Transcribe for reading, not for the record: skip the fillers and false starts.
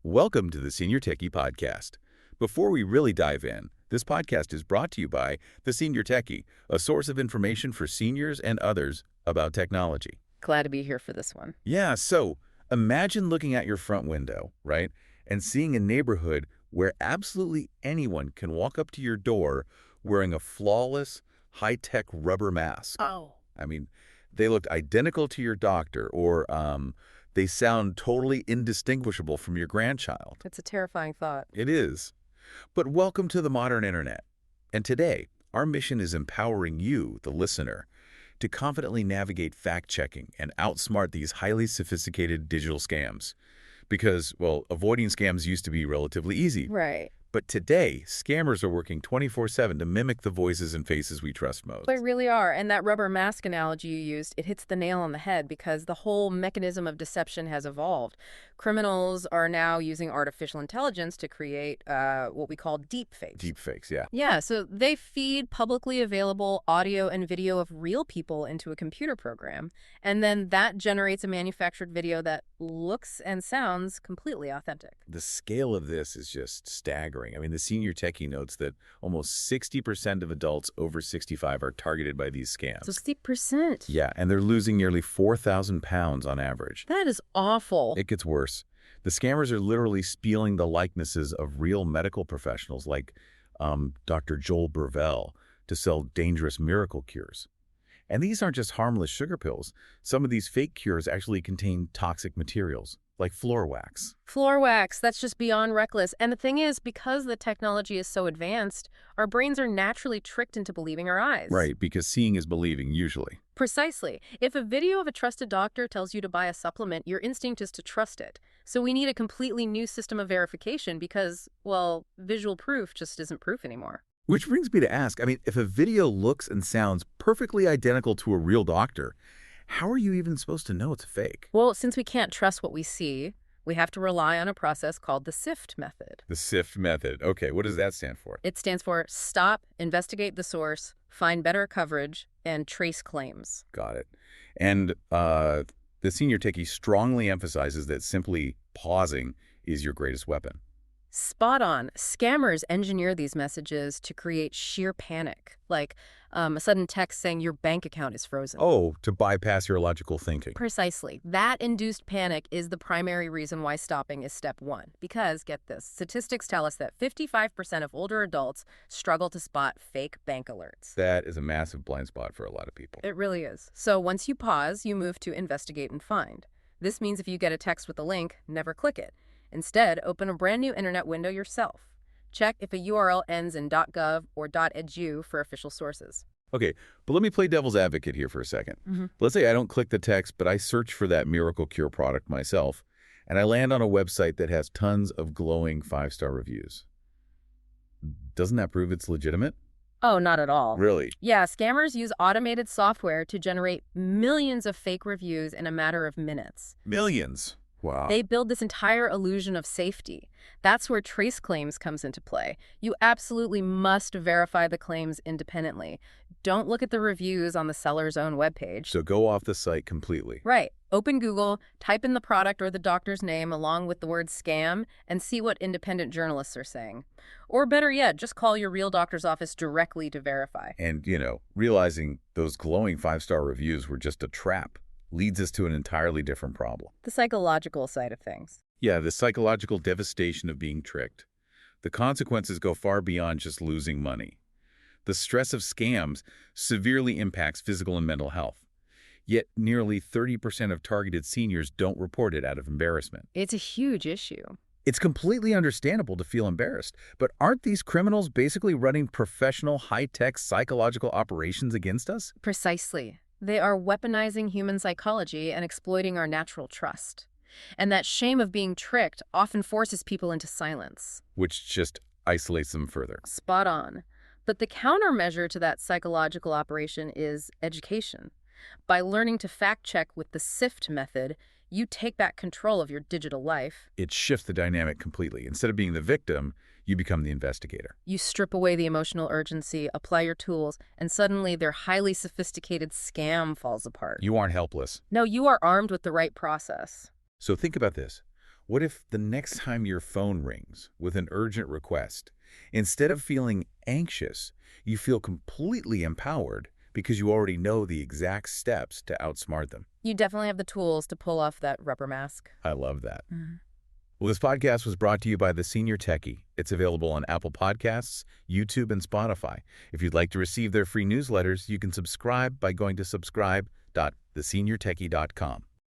Welcome to the Senior Techie Podcast. Before we really dive in, this podcast is brought to you by the Senior Techie, a source of information for seniors and others about technology. Glad to be here for this one. Yeah, so imagine looking at your front window, right, and seeing a neighborhood where absolutely anyone can walk up to your door wearing a flawless, high-tech rubber mask. Oh. I mean, they look identical to your doctor, or they sound totally indistinguishable from your grandchild. It's a terrifying thought. It is. But welcome to the modern internet. And today, our mission is empowering you, the listener, to confidently navigate fact-checking and outsmart these highly sophisticated digital scams. Because, well, avoiding scams used to be relatively easy. Right. But today, scammers are working 24/7 to mimic the voices and faces we trust most. They really are. And that rubber mask analogy you used, it hits the nail on the head because the whole mechanism of deception has evolved. Criminals are now using artificial intelligence to create what we call deepfakes. Deepfakes, yeah. Yeah, so they feed publicly available audio and video of real people into a computer program, and then that generates a manufactured video that looks and sounds completely authentic. The scale of this is just staggering. I mean, the Senior Techie notes that almost 60% of adults over 65 are targeted by these scams. 60%? Yeah, and they're losing nearly 4,000 pounds on average. That is awful. It gets worse. The scammers are literally stealing the likenesses of real medical professionals like Dr. Joel Burvell to sell dangerous miracle cures. And these aren't just harmless sugar pills. Some of these fake cures actually contain toxic materials, like floor wax. Floor wax, that's just beyond reckless. And the thing is, because the technology is so advanced, our brains are naturally tricked into believing our eyes. Right, because seeing is believing, usually. Precisely. If a video of a trusted doctor tells you to buy a supplement, your instinct is to trust it. So we need a completely new system of verification because, well, visual proof just isn't proof anymore. Which brings me to ask, I mean, if a video looks and sounds perfectly identical to a real doctor, how are you even supposed to know it's fake? Well, since we can't trust what we see, we have to rely on a process called the SIFT method. The SIFT method. Okay, what does that stand for? It stands for Stop, Investigate the Source, Find Better Coverage, and Trace Claims. Got it. And the Senior Techie strongly emphasizes that simply pausing is your greatest weapon. Spot on. Scammers engineer these messages to create sheer panic, like a sudden text saying your bank account is frozen. Oh, to bypass your logical thinking. Precisely. That induced panic is the primary reason why stopping is step one. Because, get this, statistics tell us that 55% of older adults struggle to spot fake bank alerts. That is a massive blind spot for a lot of people. It really is. So once you pause, you move to investigate and find. This means if you get a text with a link, never click it. Instead, open a brand new internet window yourself. Check if a URL ends in .gov or .edu for official sources. Okay, but let me play devil's advocate here for a second. Let's say I don't click the text, but I search for that miracle cure product myself, and I land on a website that has tons of glowing 5-star reviews. Doesn't that prove it's legitimate? Oh, not at all. Really? Yeah, scammers use automated software to generate millions of fake reviews in a matter of minutes. Millions. Wow. They build this entire illusion of safety. That's where trace claims comes into play. You absolutely must verify the claims independently. Don't look at the reviews on the seller's own webpage. So go off the site completely. Right. Open Google, type in the product or the doctor's name along with the word scam, and see what independent journalists are saying. Or better yet, just call your real doctor's office directly to verify. And, realizing those glowing 5-star reviews were just a trap leads us to an entirely different problem. The psychological side of things. Yeah, the psychological devastation of being tricked. The consequences go far beyond just losing money. The stress of scams severely impacts physical and mental health. Yet nearly 30% of targeted seniors don't report it out of embarrassment. It's a huge issue. It's completely understandable to feel embarrassed, but aren't these criminals basically running professional, high-tech psychological operations against us? Precisely. They are weaponizing human psychology and exploiting our natural trust. And that shame of being tricked often forces people into silence. Which just isolates them further. Spot on. But the countermeasure to that psychological operation is education. By learning to fact-check with the SIFT method, you take back control of your digital life. It shifts the dynamic completely. Instead of being the victim, you become the investigator. You strip away the emotional urgency, apply your tools, and suddenly their highly sophisticated scam falls apart. You aren't helpless. No, you are armed with the right process. So think about this. What if the next time your phone rings with an urgent request, instead of feeling anxious, you feel completely empowered because you already know the exact steps to outsmart them? You definitely have the tools to pull off that rubber mask. I love that. Mhm. Well, this podcast was brought to you by The Senior Techie. It's available on Apple Podcasts, YouTube, and Spotify. If you'd like to receive their free newsletters, you can subscribe by going to subscribe.theseniortechie.com.